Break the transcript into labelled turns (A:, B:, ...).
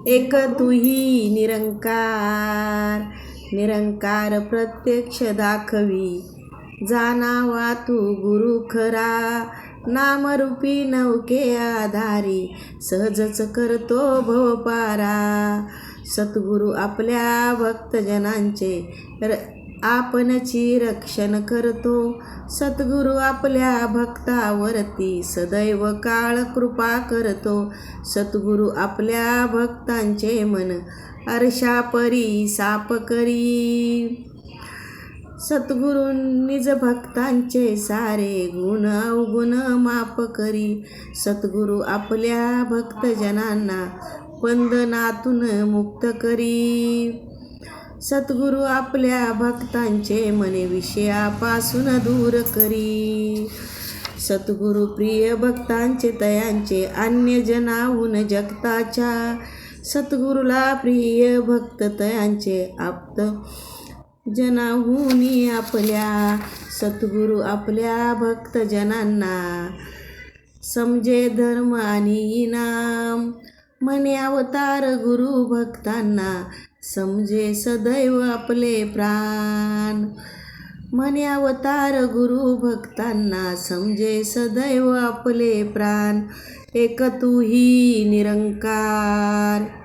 A: एक तुही निरंकार, निरंकार प्रत्यक्ष दाखवी, जाणावा तू गुरु खरा, नामरूपी नौके आधारी, सहजच करतो भवपारा. सद्गुरु आपल्या भक्तजनांचे आपणची रक्षण करतो, सद्गुरु आपल्या भक्तावरती सदैव काळ कृपा करतो. सद्गुरु आपल्या भक्तांचे मन अर्षापरी साप करी, सद्गुरु निज भक्तांचे सारे गुण अवगुण माफ करी. सद्गुरु आपल्या भक्तजनांना बंधनातून मुक्त करी, सद्गुरु आपल्या भक्तांचे मने विषयापासून दूर करी. सद्गुरु प्रिय भक्तांचे तयांचे अन्य जनाहून जगताच्या, सद्गुरुला प्रिय भक्त तयांचे आप्त जनाहूनी आपल्या. सद्गुरु आपल्या भक्तजनांना समजे धर्म आणि इनाम, म्हणे अवतार गुरु भक्तांना समजे सदैव आपले प्राण. म्हणे अवतार गुरु भक्तांना समजे सदैव आपले प्राण. एक तुही निरंकार.